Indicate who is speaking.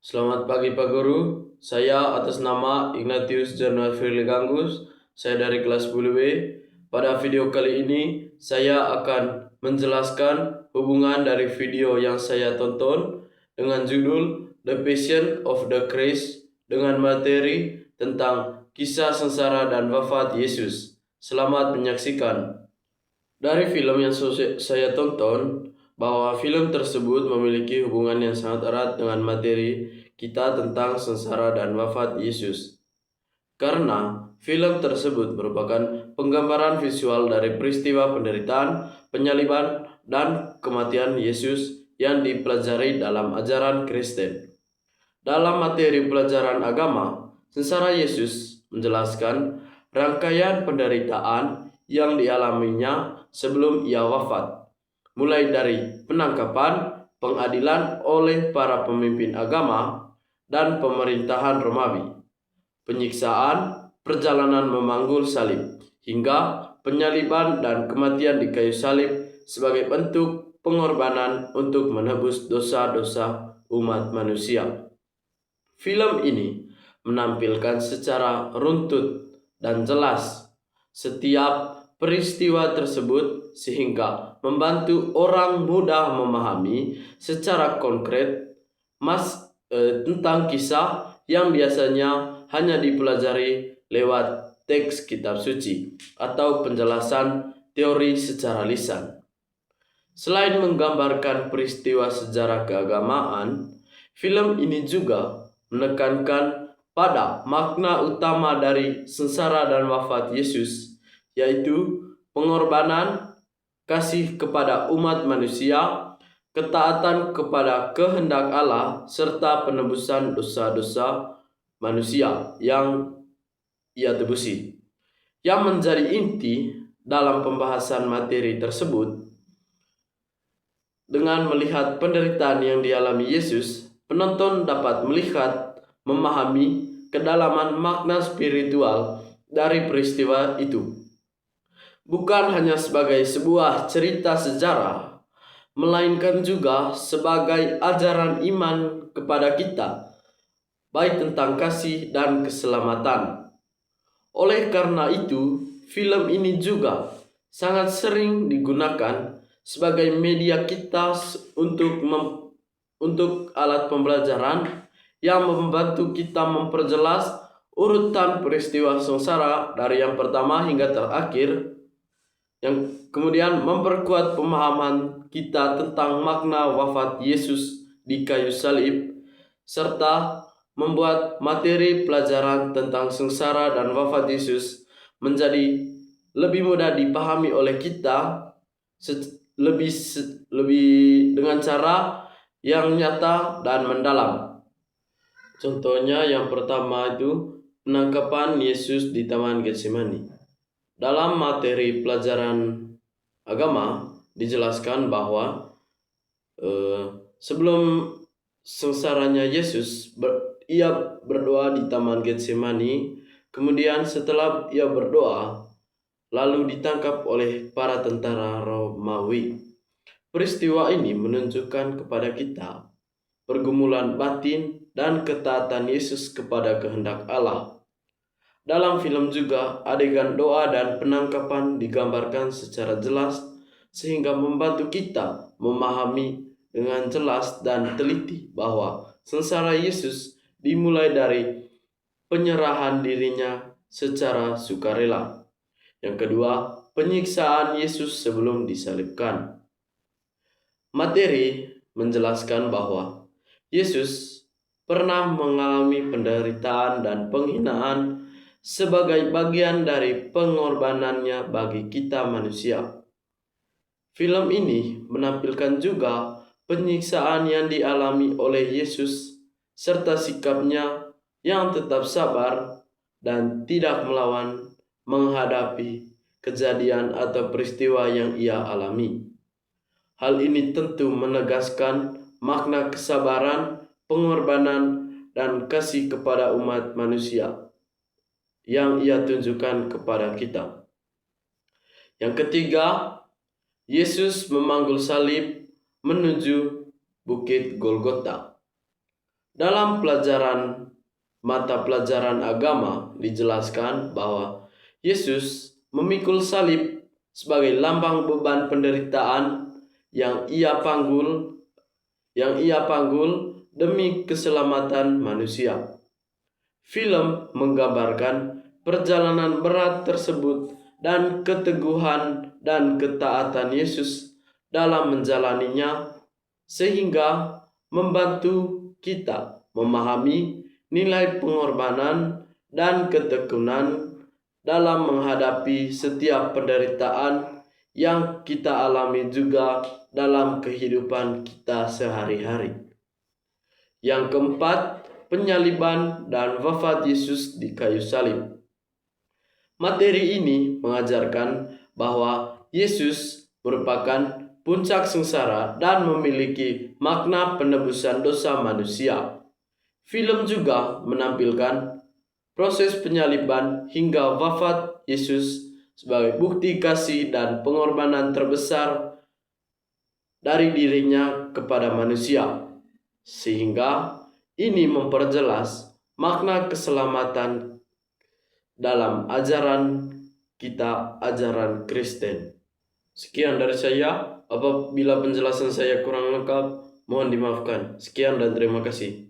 Speaker 1: Selamat pagi Pak Guru, saya atas nama Ignatius Januar Firly Ganggus, saya dari kelas 10B. Pada video kali ini, saya akan menjelaskan hubungan dari video yang saya tonton dengan judul The Passion of the Christ dengan materi tentang kisah sengsara dan wafat Yesus. Selamat menyaksikan. Dari film yang saya tonton, bahwa film tersebut memiliki hubungan yang sangat erat dengan materi kita tentang sengsara dan wafat Yesus. Karena film tersebut merupakan penggambaran visual dari peristiwa penderitaan, penyaliban, dan kematian Yesus yang dipelajari dalam ajaran Kristen. Dalam materi pelajaran agama, sengsara Yesus menjelaskan rangkaian penderitaan yang dialaminya sebelum ia wafat, mulai dari penangkapan, pengadilan oleh para pemimpin agama, dan pemerintahan Romawi, penyiksaan, perjalanan memanggul salib, hingga penyaliban dan kematian di kayu salib sebagai bentuk pengorbanan untuk menebus dosa-dosa umat manusia. Film ini menampilkan secara runtut dan jelas setiap peristiwa tersebut sehingga membantu orang mudah memahami secara konkret tentang kisah yang biasanya hanya dipelajari lewat teks kitab suci atau penjelasan teori secara lisan. Selain menggambarkan peristiwa sejarah keagamaan, film ini juga menekankan pada makna utama dari sengsara dan wafat Yesus, yaitu pengorbanan, kasih kepada umat manusia, ketaatan kepada kehendak Allah, serta penebusan dosa-dosa manusia yang ia tebusi. Yang menjadi inti dalam pembahasan materi tersebut, dengan melihat penderitaan yang dialami Yesus, penonton dapat melihat, memahami kedalaman makna spiritual dari peristiwa itu. Bukan hanya sebagai sebuah cerita sejarah, melainkan juga sebagai ajaran iman kepada kita, baik tentang kasih dan keselamatan. Oleh karena itu, film ini juga sangat sering digunakan sebagai media kita untuk alat pembelajaran yang membantu kita memperjelas urutan peristiwa sengsara dari yang pertama hingga terakhir, yang kemudian memperkuat pemahaman kita tentang makna wafat Yesus di kayu salib, serta membuat materi pelajaran tentang sengsara dan wafat Yesus menjadi lebih mudah dipahami oleh kita lebih dengan cara yang nyata dan mendalam. Contohnya yang pertama itu penangkapan Yesus di Taman Getsemani. Dalam materi pelajaran agama dijelaskan bahwa sebelum sengsaranya Yesus, ia berdoa di Taman Getsemani. Kemudian setelah ia berdoa, lalu ditangkap oleh para tentara Romawi. Peristiwa ini menunjukkan kepada kita pergumulan batin dan ketaatan Yesus kepada kehendak Allah. Dalam film juga adegan doa dan penangkapan digambarkan secara jelas sehingga membantu kita memahami dengan jelas dan teliti bahwa sengsara Yesus dimulai dari penyerahan dirinya secara sukarela. Yang kedua, penyiksaan Yesus sebelum disalibkan. Materi menjelaskan bahwa Yesus pernah mengalami penderitaan dan penghinaan sebagai bagian dari pengorbanannya bagi kita manusia. Film ini menampilkan juga penyiksaan yang dialami oleh Yesus serta sikapnya yang tetap sabar dan tidak melawan menghadapi kejadian atau peristiwa yang ia alami. Hal ini tentu menegaskan makna kesabaran, pengorbanan, dan kasih kepada umat manusia yang ia tunjukkan kepada kita. Yang ketiga, Yesus memanggul salib menuju Bukit Golgota. Dalam pelajaran mata pelajaran agama dijelaskan bahwa Yesus memikul salib sebagai lambang beban penderitaan yang ia panggul demi keselamatan manusia. Film menggambarkan perjalanan berat tersebut dan keteguhan dan ketaatan Yesus dalam menjalaninya, sehingga membantu kita memahami nilai pengorbanan dan ketekunan dalam menghadapi setiap penderitaan yang kita alami juga dalam kehidupan kita sehari-hari. Yang keempat, penyaliban dan wafat Yesus di kayu salib. Materi ini mengajarkan bahwa Yesus merupakan puncak sengsara dan memiliki makna penebusan dosa manusia. Film juga menampilkan proses penyaliban hingga wafat Yesus sebagai bukti kasih dan pengorbanan terbesar dari dirinya kepada manusia, sehingga ini memperjelas makna keselamatan dalam ajaran kita, ajaran Kristen. Sekian dari saya. Apabila penjelasan saya kurang lengkap, mohon dimaafkan. Sekian dan terima kasih.